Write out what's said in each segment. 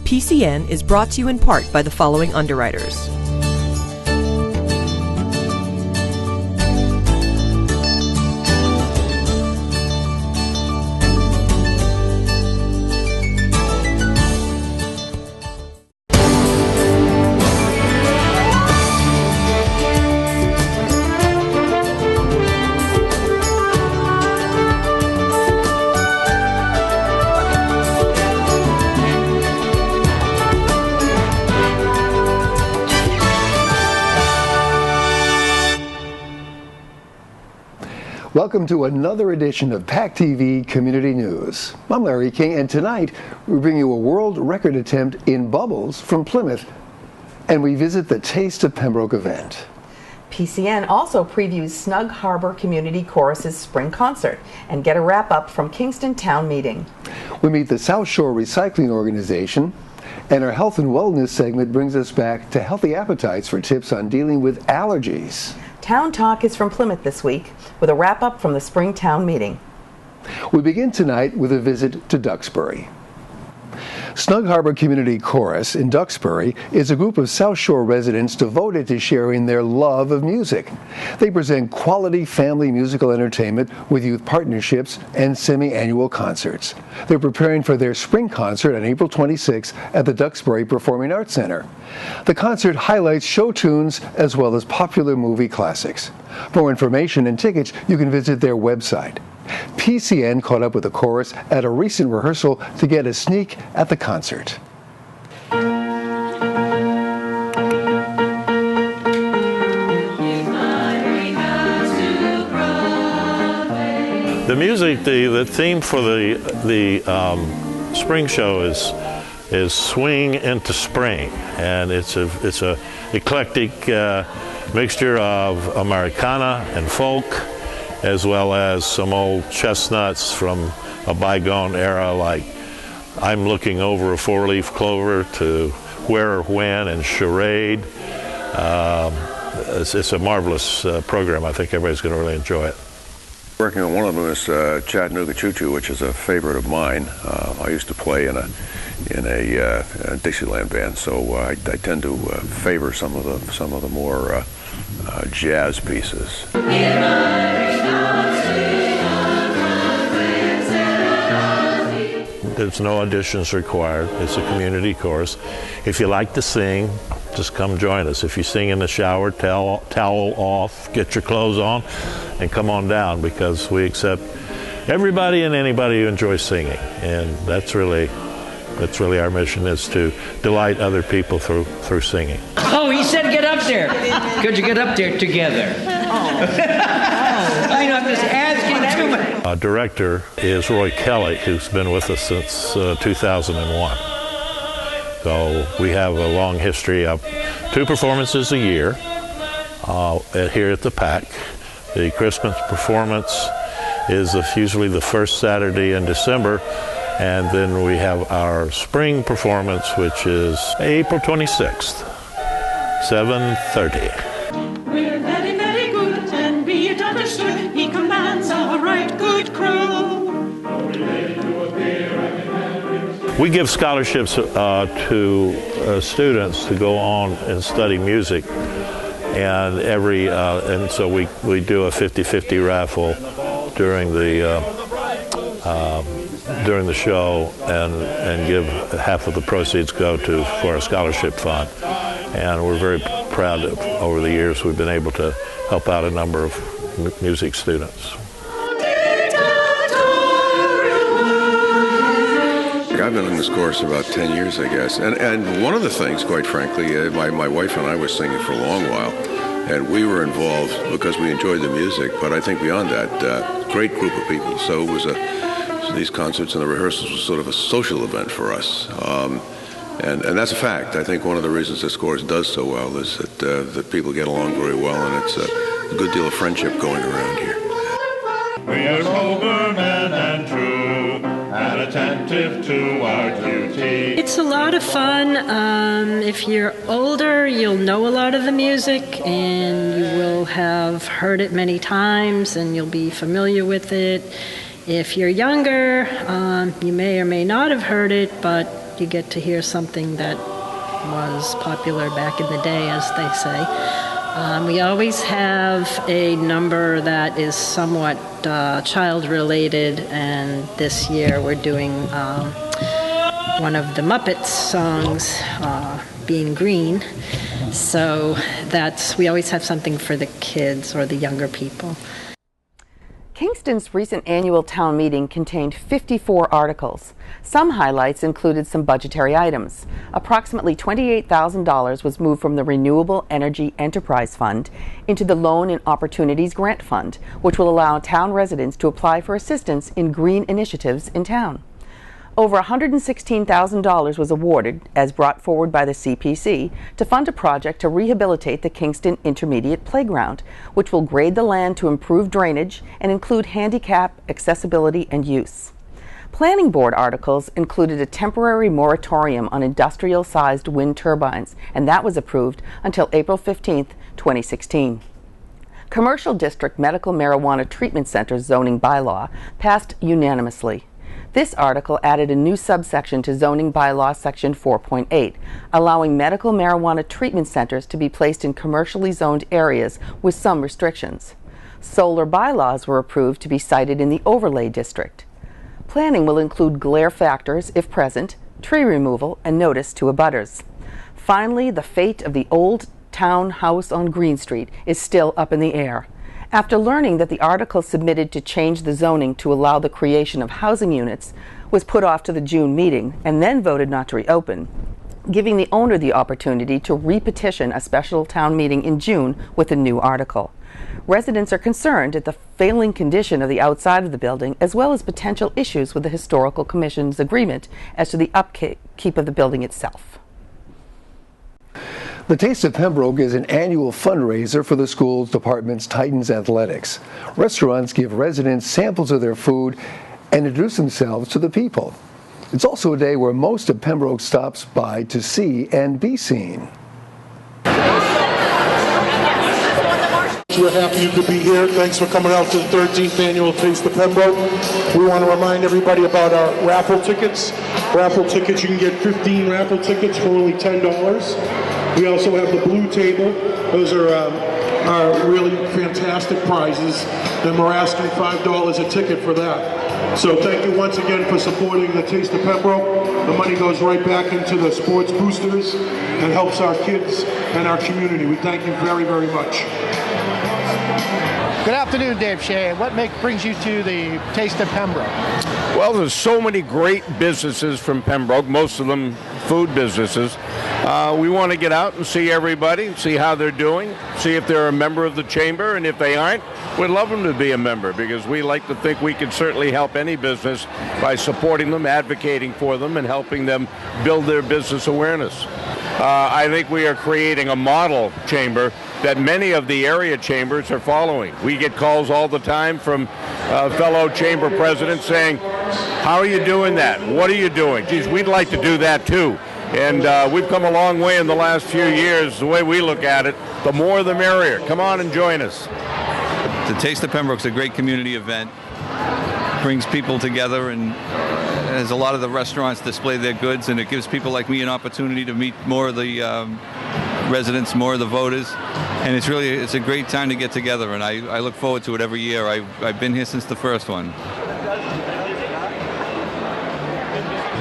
PCN is brought to you in part by the following underwriters. Welcome to another edition of PACTV Community News. I'm Larry King, and tonight we bring you a world record attempt in bubbles from Plymouth, and we visit the Taste of Pembroke event. PCN also previews Snug Harbor Community Chorus's spring concert and get a wrap-up from Kingston Town Meeting. We meet the South Shore Recycling Organization, and our health and wellness segment brings us back to healthy appetites for tips on dealing with allergies. Town Talk is from Plymouth this week with a wrap-up from the spring town meeting. We begin tonight with a visit to Duxbury. Snug Harbor Community Chorus in Duxbury is a group of South Shore residents devoted to sharing their love of music. They present quality family musical entertainment with youth partnerships and semi-annual concerts. They're preparing for their spring concert on April 26th at the Duxbury Performing Arts Center. The concert highlights show tunes as well as popular movie classics. For more information and tickets, you can visit their website. PCN caught up with the chorus at a recent rehearsal to get a sneak at the concert. The music, the theme for the spring show is swing into spring, and it's a eclectic mixture of Americana and folk, as well as some old chestnuts from a bygone era, like I'm Looking Over a Four-Leaf Clover to Where or When and Charade. It's a marvelous program. I think everybody's going to really enjoy it. Working on one of them is Chattanooga Choo Choo, which is a favorite of mine. I used to play in a Dixieland band, so I tend to favor some of the more jazz pieces. There's no auditions required. It's a community chorus. If you like to sing, just come join us. If you sing in the shower, towel off, get your clothes on, and come on down, because we accept everybody and anybody who enjoys singing. And that's really our mission, is to delight other people through singing. Oh, he said get up there. Could you get up there together? I know, I'm just asking too much. Director is Roy Kelly, who's been with us since 2001. So we have a long history of 2 performances a year here at the PAC. The Christmas performance is usually the first Saturday in December, and then we have our spring performance, which is April 26th, 7:30. We're very, very good, and be it understood, he commands a right good crew. We give scholarships to students to go on and study music, and and so we do a 50-50 raffle during the show, and give half of the proceeds go for a scholarship fund. And we're very proud that over the years we've been able to help out a number of music students. I've been in this chorus about 10 years, I guess. And one of the things, quite frankly, my wife and I were singing for a long while, and we were involved because we enjoyed the music. But I think beyond that, great group of people. So it was these concerts and the rehearsals was sort of a social event for us. And that's a fact. I think one of the reasons this chorus does so well is that people get along very well, and it's a good deal of friendship going around here. We are sober men and true, and attentive to our duty. It's a lot of fun. If you're older, you'll know a lot of the music, and you will have heard it many times, and you'll be familiar with it. If you're younger, you may or may not have heard it, but but you get to hear something that was popular back in the day, as they say. We always have a number that is somewhat child-related, and this year we're doing one of the Muppets songs, Being Green. So we always have something for the kids or the younger people. Kingston's recent annual town meeting contained 54 articles. Some highlights included some budgetary items. Approximately $28,000 was moved from the Renewable Energy Enterprise Fund into the Loan and Opportunities Grant Fund, which will allow town residents to apply for assistance in green initiatives in town. Over $116,000 was awarded, as brought forward by the CPC, to fund a project to rehabilitate the Kingston Intermediate Playground, which will grade the land to improve drainage and include handicap, accessibility, and use. Planning board articles included a temporary moratorium on industrial-sized wind turbines, and that was approved until April 15, 2016. Commercial District Medical Marijuana Treatment Center zoning bylaw passed unanimously. This article added a new subsection to zoning bylaw section 4.8, allowing medical marijuana treatment centers to be placed in commercially zoned areas with some restrictions. Solar bylaws were approved to be cited in the overlay district. Planning will include glare factors, if present, tree removal, and notice to abutters. Finally, the fate of the old town house on Green Street is still up in the air. After learning that the article submitted to change the zoning to allow the creation of housing units was put off to the June meeting and then voted not to reopen, giving the owner the opportunity to repetition a special town meeting in June with a new article. Residents are concerned at the failing condition of the outside of the building, as well as potential issues with the Historical Commission's agreement as to the upkeep of the building itself. The Taste of Pembroke is an annual fundraiser for the school's department's Titans Athletics. Restaurants give residents samples of their food and introduce themselves to the people. It's also a day where most of Pembroke stops by to see and be seen. We're happy you could be here. Thanks for coming out to the 13th annual Taste of Pembroke. We want to remind everybody about our raffle tickets. Raffle tickets, you can get 15 raffle tickets for only $10. We also have the blue table. Those are our really fantastic prizes. And we're asking $5 a ticket for that. So thank you once again for supporting the Taste of Pembroke. The money goes right back into the sports boosters and helps our kids and our community. We thank you very, very much. Good afternoon, Dave Shea. What brings you to the Taste of Pembroke? Well, there's so many great businesses from Pembroke, most of them food businesses. We want to get out and see everybody, see how they're doing, see if they're a member of the chamber, and if they aren't, we'd love them to be a member, because we like to think we can certainly help any business by supporting them, advocating for them, and helping them build their business awareness. I think we are creating a model chamber that many of the area chambers are following. We get calls all the time from fellow chamber presidents saying, how are you doing that? What are you doing? Geez, we'd like to do that too. And we've come a long way in the last few years. The way we look at it, the more the merrier. Come on and join us. The Taste of Pembroke's a great community event. Brings people together, and as a lot of the restaurants display their goods, and it gives people like me an opportunity to meet more of the residents, more of the voters. And it's a great time to get together, and I look forward to it every year. I've been here since the first one.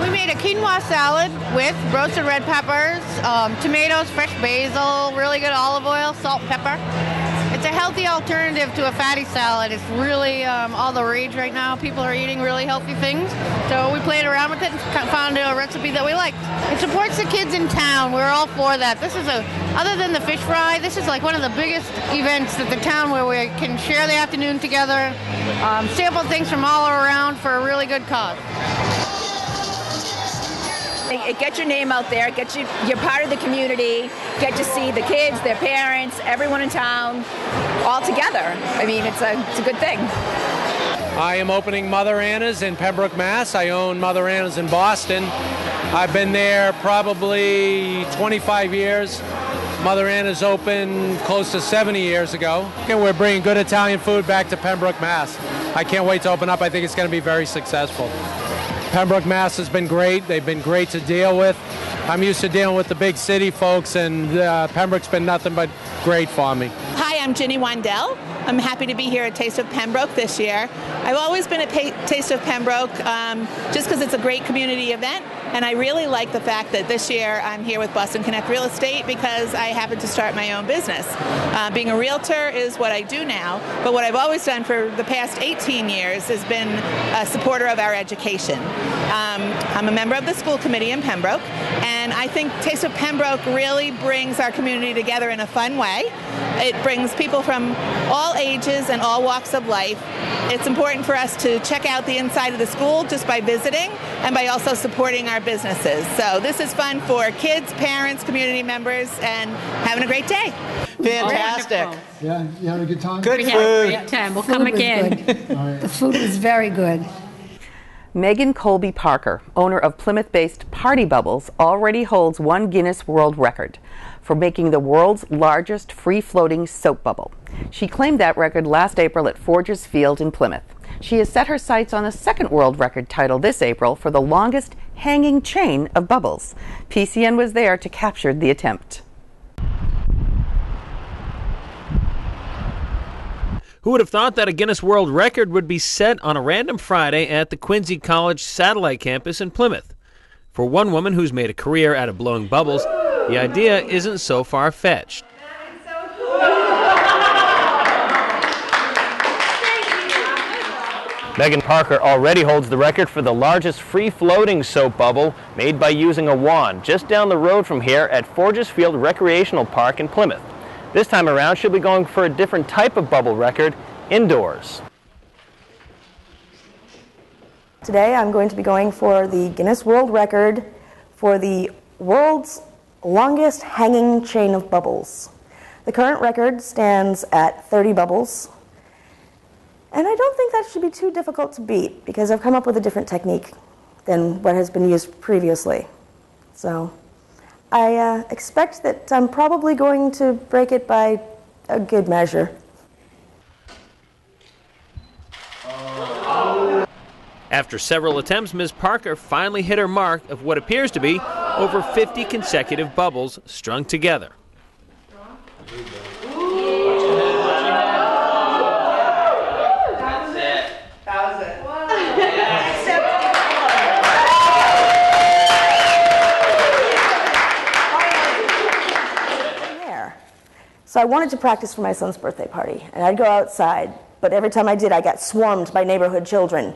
We made a quinoa salad with roasted red peppers, tomatoes, fresh basil, really good olive oil, salt, pepper. It's a healthy alternative to a fatty salad. It's really all the rage right now. People are eating really healthy things. So we played around with it and found a recipe that we liked. It supports the kids in town. We're all for that. This is other than the fish fry, this is like one of the biggest events at the town where we can share the afternoon together, sample things from all around for a really good cause. It gets your name out there, you're part of the community, get to see the kids, their parents, everyone in town, all together. I mean, it's a good thing. I am opening Mother Anna's in Pembroke, Mass. I own Mother Anna's in Boston. I've been there probably 25 years. Mother Anna's opened close to 70 years ago. And we're bringing good Italian food back to Pembroke, Mass. I can't wait to open up. I think it's going to be very successful. Pembroke, Mass has been great. They've been great to deal with. I'm used to dealing with the big city folks, and Pembroke's been nothing but great for me. Hi, I'm Ginny Wandell. I'm happy to be here at Taste of Pembroke this year. I've always been at Taste of Pembroke just because it's a great community event, and I really like the fact that this year I'm here with Boston Connect Real Estate because I happen to start my own business. Being a realtor is what I do now, but what I've always done for the past 18 years has been a supporter of our education. I'm a member of the school committee in Pembroke, and I think Taste of Pembroke really brings our community together in a fun way. It brings people from all ages and all walks of life. It's important for us to check out the inside of the school just by visiting and by also supporting our businesses. So this is fun for kids, parents, community members, and having a great day. Fantastic. Yeah, you having a good time? Good food. food. Great time. We'll come again. The food was very good. Megan Colby Parker, owner of Plymouth-based Party Bubbles, already holds one Guinness World Record for making the world's largest free-floating soap bubble. She claimed that record last April at Forges Field in Plymouth. She has set her sights on a second world record title this April for the longest hanging chain of bubbles. PCN was there to capture the attempt. Who would have thought that a Guinness World Record would be set on a random Friday at the Quincy College Satellite Campus in Plymouth? For one woman who's made a career out of blowing bubbles, the idea isn't so far-fetched. Megan Parker already holds the record for the largest free-floating soap bubble made by using a wand just down the road from here at Forges Field Recreational Park in Plymouth. This time around, she'll be going for a different type of bubble record, indoors. Today I'm going to be going for the Guinness World Record for the world's longest hanging chain of bubbles. The current record stands at 30 bubbles, and I don't think that should be too difficult to beat because I've come up with a different technique than what has been used previously. So I expect that I'm probably going to break it by a good measure. After several attempts, Ms. Parker finally hit her mark of what appears to be over 50 consecutive bubbles strung together. So I wanted to practice for my son's birthday party, and I'd go outside, but every time I did, I got swarmed by neighborhood children.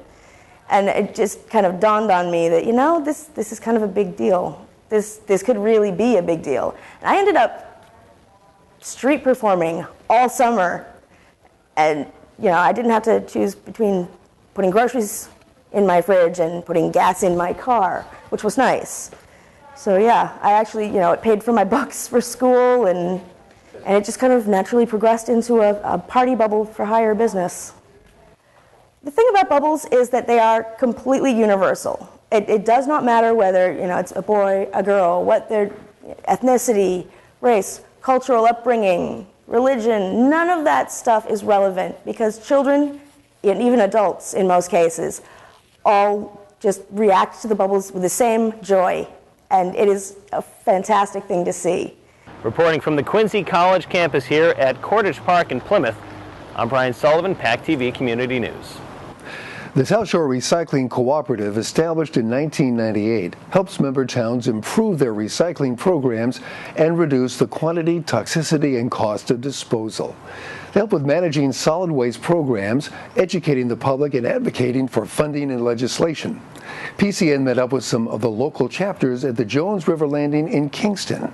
And it just kind of dawned on me that, you know, this is kind of a big deal. This could really be a big deal. And I ended up street performing all summer, and, you know, I didn't have to choose between putting groceries in my fridge and putting gas in my car, which was nice. So yeah, I actually, you know, it paid for my books for school, and it just kind of naturally progressed into a party bubble for hire business. The thing about bubbles is that they are completely universal. It does not matter whether, you know, it's a boy, a girl, what their ethnicity, race, cultural upbringing, religion, none of that stuff is relevant because children, and even adults in most cases, all just react to the bubbles with the same joy. And it is a fantastic thing to see. Reporting from the Quincy College campus here at Cordage Park in Plymouth, I'm Brian Sullivan, PACTV Community News. The South Shore Recycling Cooperative, established in 1998, helps member towns improve their recycling programs and reduce the quantity, toxicity, and cost of disposal. They help with managing solid waste programs, educating the public, and advocating for funding and legislation. PCN met up with some of the local chapters at the Jones River Landing in Kingston.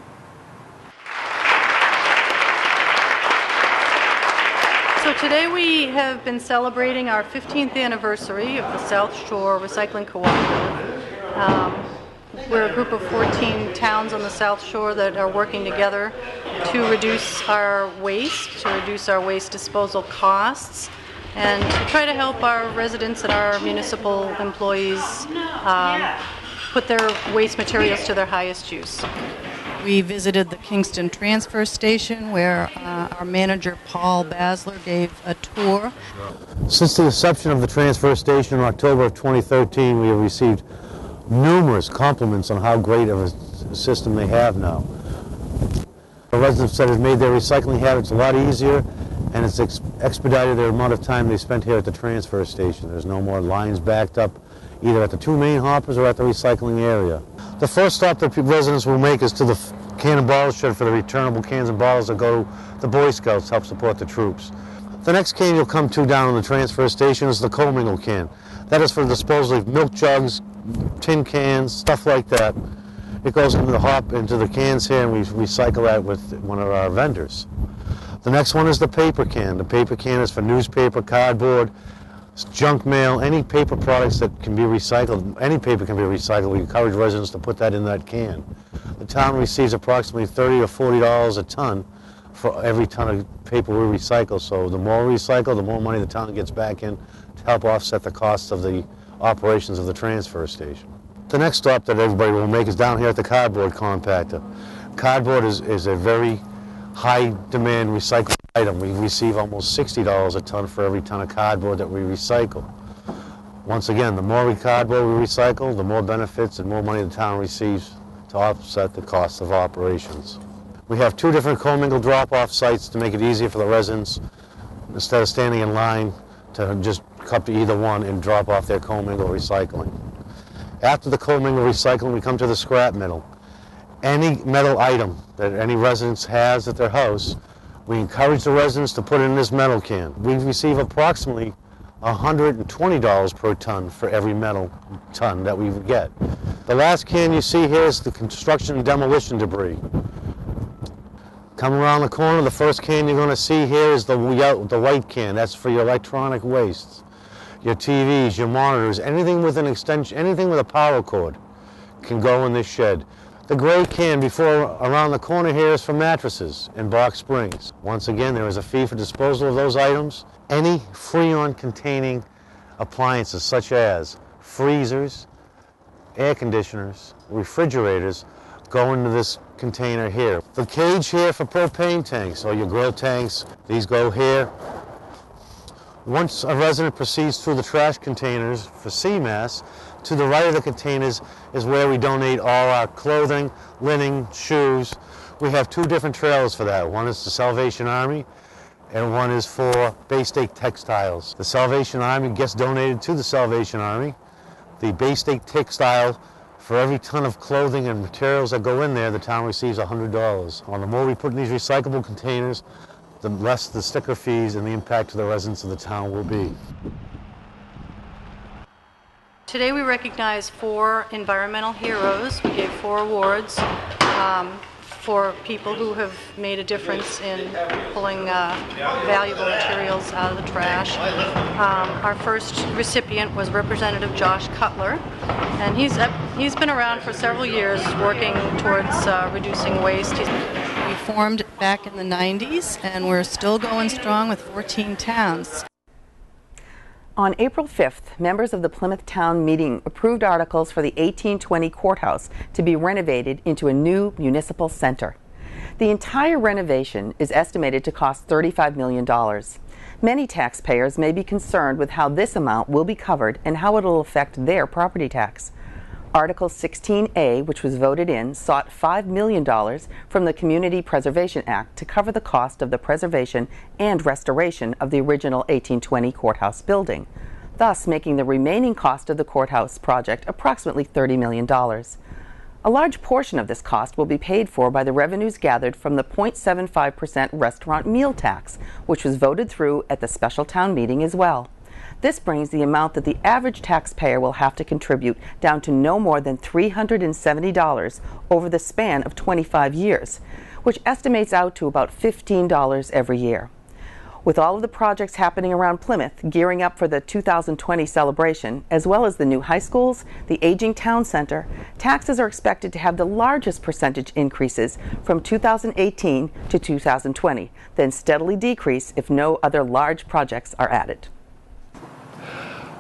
So today we have been celebrating our 15th anniversary of the South Shore Recycling Cooperative. We're a group of 14 towns on the South Shore that are working together to reduce our waste, to reduce our waste disposal costs, and to try to help our residents and our municipal employees put their waste materials to their highest use. We visited the Kingston Transfer Station where our manager Paul Basler gave a tour. Since the inception of the transfer station in October of 2013, we have received numerous compliments on how great of a system they have now. The residents said it made their recycling habits a lot easier, and it's expedited their amount of time they spent here at the transfer station. There's no more lines backed up either at the two main hoppers or at the recycling area. The first stop that residents will make is to the can and bottle shed for the returnable cans and bottles that go to the Boy Scouts to help support the troops. The next can you'll come to down in the transfer station is the commingle can. That is for the disposal of milk jugs, tin cans, stuff like that. It goes into the cans here, and we recycle that with one of our vendors. The next one is the paper can. The paper can is for newspaper, cardboard, junk mail, any paper products that can be recycled. Any paper can be recycled. We encourage residents to put that in that can. The town receives approximately $30 or $40 a ton for every ton of paper we recycle. So the more we recycle, the more money the town gets back in to help offset the costs of the operations of the transfer station. The next stop that everybody will make is down here at the cardboard compactor. Cardboard is a very high demand recycled item. We receive almost $60 a ton for every ton of cardboard that we recycle. Once again, the more cardboard we recycle, the more benefits and more money the town receives to offset the cost of operations. We have two different commingle drop-off sites to make it easier for the residents, instead of standing in line, to just come to either one and drop off their commingle recycling. After the commingle recycling, we come to the scrap metal. Any metal item that any residence has at their house, we encourage the residents to put in this metal can. We receive approximately $120 per ton for every metal ton that we get. The last can you see here is the construction and demolition debris. Come around the corner, the first can you're going to see here is the white can. That's for your electronic wastes, your TVs, your monitors, anything with an extension, anything with a power cord can go in this shed. The gray can around the corner here is for mattresses and box springs. Once again, there is a fee for disposal of those items. Any Freon containing appliances such as freezers, air conditioners, refrigerators go into this container here. The cage here for propane tanks or your grill tanks, these go here. Once a resident proceeds through the trash containers for CMAS, to the right of the containers is where we donate all our clothing, linen, shoes. We have two different trailers for that. One is the Salvation Army and one is for Bay State Textiles. The Salvation Army gets donated to the Salvation Army. The Bay State Textile, for every ton of clothing and materials that go in there, the town receives $100. Well, the more we put in these recyclable containers, the less the sticker fees and the impact to the residents of the town will be. Today we recognize 4 environmental heroes. We gave 4 awards for people who have made a difference in pulling valuable materials out of the trash. Our first recipient was Representative Josh Cutler, and he's been around for several years working towards reducing waste. We formed back in the 90s, and we're still going strong with 14 towns. On April 5th, members of the Plymouth Town Meeting approved articles for the 1820 courthouse to be renovated into a new municipal center. The entire renovation is estimated to cost $35 million. Many taxpayers may be concerned with how this amount will be covered and how it will affect their property tax. Article 16A, which was voted in, sought $5 million from the Community Preservation Act to cover the cost of the preservation and restoration of the original 1820 courthouse building, thus making the remaining cost of the courthouse project approximately $30 million. A large portion of this cost will be paid for by the revenues gathered from the 0.75% restaurant meal tax, which was voted through at the special town meeting as well. This brings the amount that the average taxpayer will have to contribute down to no more than $370 over the span of 25 years, which estimates out to about $15 every year. With all of the projects happening around Plymouth gearing up for the 2020 celebration, as well as the new high schools, the aging town center, taxes are expected to have the largest percentage increases from 2018 to 2020, then steadily decrease if no other large projects are added.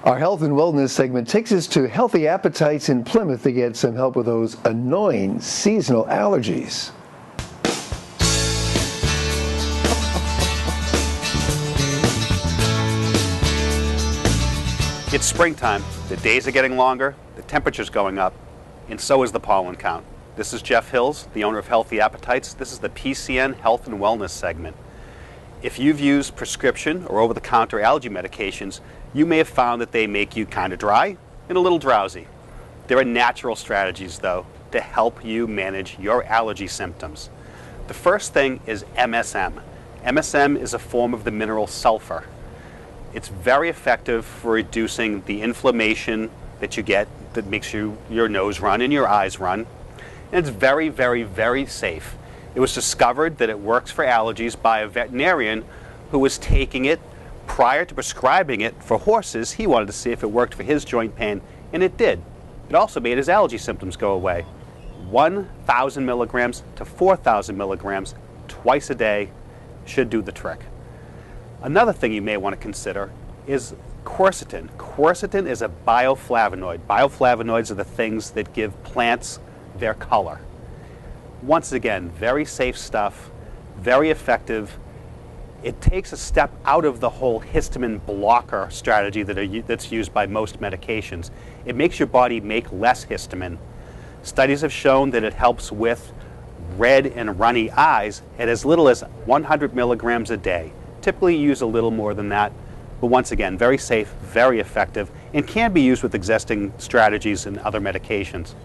Our health and wellness segment takes us to Healthy Appetites in Plymouth to get some help with those annoying seasonal allergies. It's springtime, the days are getting longer, the temperature's going up, and so is the pollen count. This is Jeff Hills, the owner of Healthy Appetites. This is the PCN Health and Wellness segment. If you've used prescription or over-the-counter allergy medications, you may have found that they make you kind of dry and a little drowsy. There are natural strategies, though, to help you manage your allergy symptoms. The first thing is MSM. MSM is a form of the mineral sulfur. It's very effective for reducing the inflammation that you get that makes your nose run and your eyes run. And it's very, very, very safe. It was discovered that it works for allergies by a veterinarian who was taking it prior to prescribing it for horses. He wanted to see if it worked for his joint pain, and it did. It also made his allergy symptoms go away. 1,000 milligrams to 4,000 milligrams twice a day should do the trick. Another thing you may want to consider is quercetin. Quercetin is a bioflavonoid. Bioflavonoids are the things that give plants their color. Once again, very safe stuff, very effective. It takes a step out of the whole histamine blocker strategy that's used by most medications. It makes your body make less histamine. Studies have shown that it helps with red and runny eyes at as little as 100 milligrams a day. Typically use a little more than that, but once again, very safe, very effective, and can be used with existing strategies and other medications.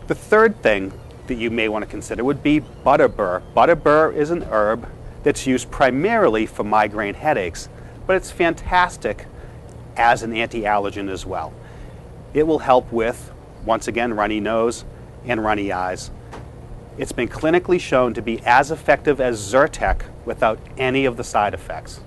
The third thing that you may want to consider would be butterbur. Butterbur is an herb that's used primarily for migraine headaches, but it's fantastic as an anti-allergen as well. It will help with, once again, runny nose and runny eyes. It's been clinically shown to be as effective as Zyrtec without any of the side effects.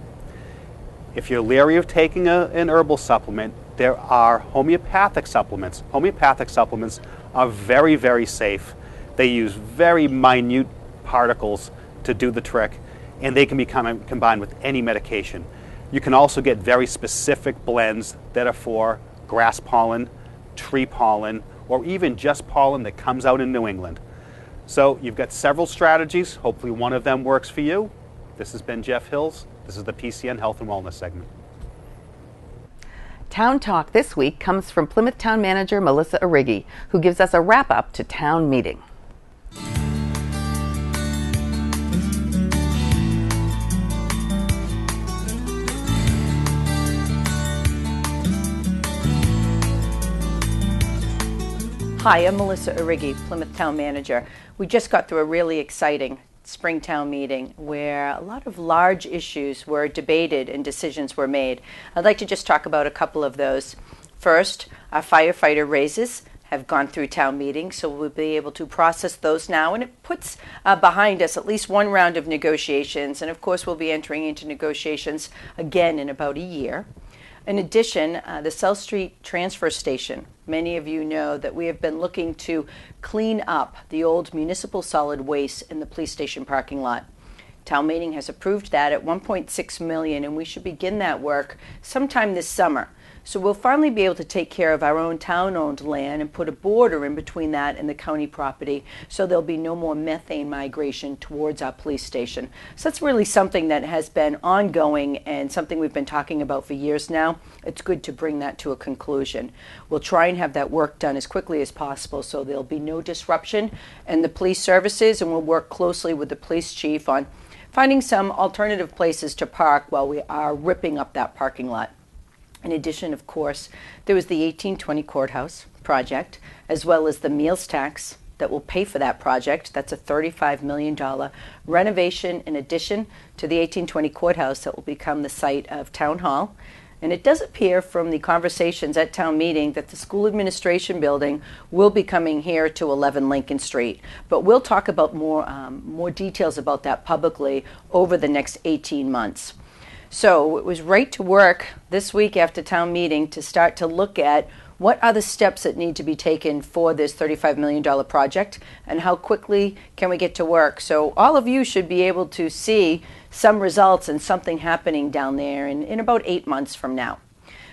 If you're leery of taking an herbal supplement, there are homeopathic supplements. Homeopathic supplements are very, very safe. They use very minute particles to do the trick, and they can be combined with any medication. You can also get very specific blends that are for grass pollen, tree pollen, or even just pollen that comes out in New England. So you've got several strategies. Hopefully one of them works for you. This has been Jeff Hills. This is the PCN Health and Wellness segment. Town Talk this week comes from Plymouth Town Manager Melissa Arrighi, who gives us a wrap-up to town meeting. Hi, I'm Melissa Arrighi, Plymouth Town Manager. We just got through a really exciting Springtown meeting where a lot of large issues were debated and decisions were made. I'd like to just talk about a couple of those. First, our firefighter raises have gone through town meeting, so we'll be able to process those now, and it puts behind us at least one round of negotiations, and of course we'll be entering into negotiations again in about a year. In addition, the South Street transfer station. Many of you know that we have been looking to clean up the old municipal solid waste in the police station parking lot. Town meeting has approved that at $1.6 million, and we should begin that work sometime this summer. So we'll finally be able to take care of our own town-owned land and put a border in between that and the county property, so there'll be no more methane migration towards our police station. So that's really something that has been ongoing and something we've been talking about for years now. It's good to bring that to a conclusion. We'll try and have that work done as quickly as possible so there'll be no disruption in the police services, and we'll work closely with the police chief on finding some alternative places to park while we are ripping up that parking lot. In addition, of course, there was the 1820 courthouse project, as well as the meals tax that will pay for that project. That's a $35 million renovation in addition to the 1820 courthouse that will become the site of Town Hall. And it does appear from the conversations at town meeting that the school administration building will be coming here to 11 Lincoln Street. But we'll talk about more details about that publicly over the next 18 months. So it was right to work this week after town meeting to start to look at what are the steps that need to be taken for this $35 million project and how quickly can we get to work. So all of you should be able to see some results and something happening down there in about 8 months from now.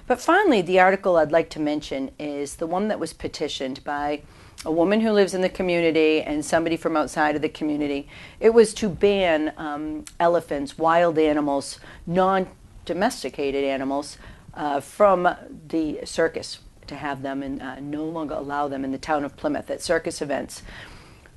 But finally, the article I'd like to mention is the one that was petitioned by a woman who lives in the community and somebody from outside of the community. It was to ban elephants, wild animals, non-domesticated animals from the circus, to have them and no longer allow them in the town of Plymouth at circus events.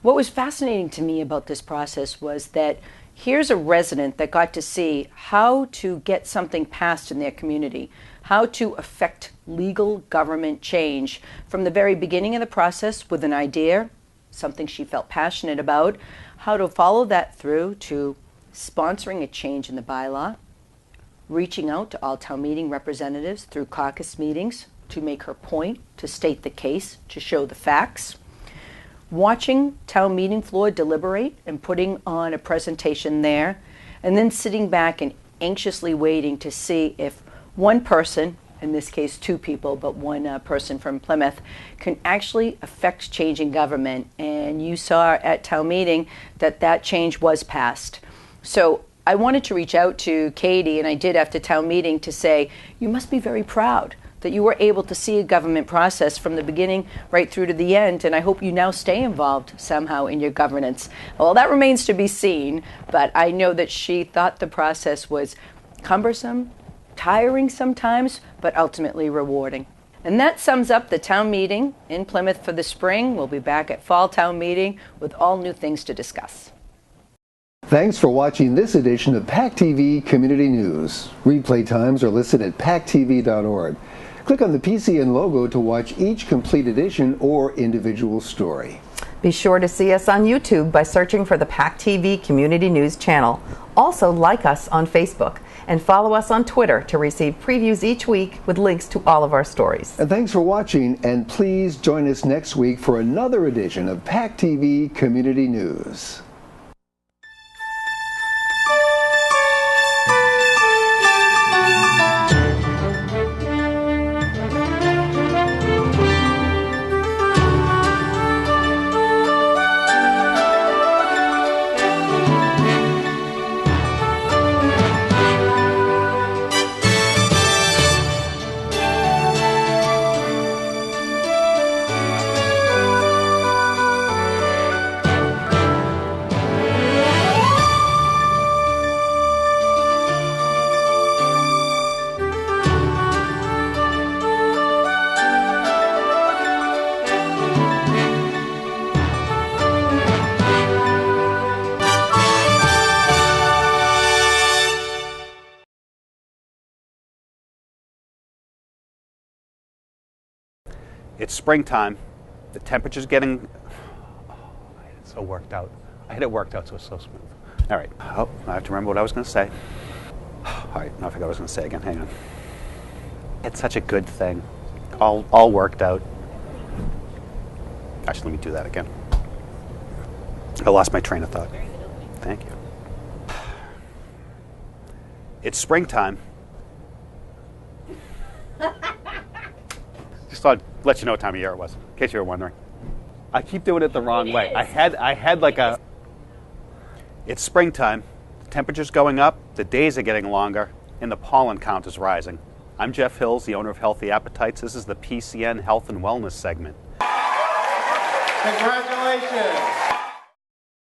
What was fascinating to me about this process was that here's a resident that got to see how to get something passed in their community, how to affect legal government change from the very beginning of the process with an idea, something she felt passionate about, how to follow that through to sponsoring a change in the bylaw, reaching out to all town meeting representatives through caucus meetings to make her point, to state the case, to show the facts, watching town meeting floor deliberate and putting on a presentation there, and then sitting back and anxiously waiting to see if one person, in this case 2 people, but one person from Plymouth, can actually affect change in government. And you saw at town meeting that that change was passed. So I wanted to reach out to Katie, and I did after town meeting, to say, you must be very proud that you were able to see a government process from the beginning right through to the end, and I hope you now stay involved somehow in your governance. Well, that remains to be seen, but I know that she thought the process was cumbersome, tiring sometimes, but ultimately rewarding. And that sums up the town meeting in Plymouth for the spring. We'll be back at fall town meeting with all new things to discuss. Thanks for watching this edition of PACTV Community News. Replay times are listed at pactv.org. Click on the PCN logo to watch each complete edition or individual story. Be sure to see us on YouTube by searching for the PACTV Community News channel. Also, like us on Facebook and follow us on Twitter to receive previews each week with links to all of our stories. And thanks for watching, and please join us next week for another edition of PACTV Community News. It's springtime. The temperature's getting... Oh, I had it so worked out. I had it worked out so it's so smooth. All right. Oh, I have to remember what I was going to say. All right. Now I forgot what I was going to say again. Hang on. It's such a good thing. All worked out. Actually, let me do that again. I lost my train of thought. Thank you. It's springtime. Just thought I'd let you know what time of year it was, in case you were wondering. I keep doing it the wrong way. I had like a... It's springtime. The temperature's going up, the days are getting longer, and the pollen count is rising. I'm Jeff Hills, the owner of Healthy Appetites. This is the PCN Health and Wellness segment. Congratulations.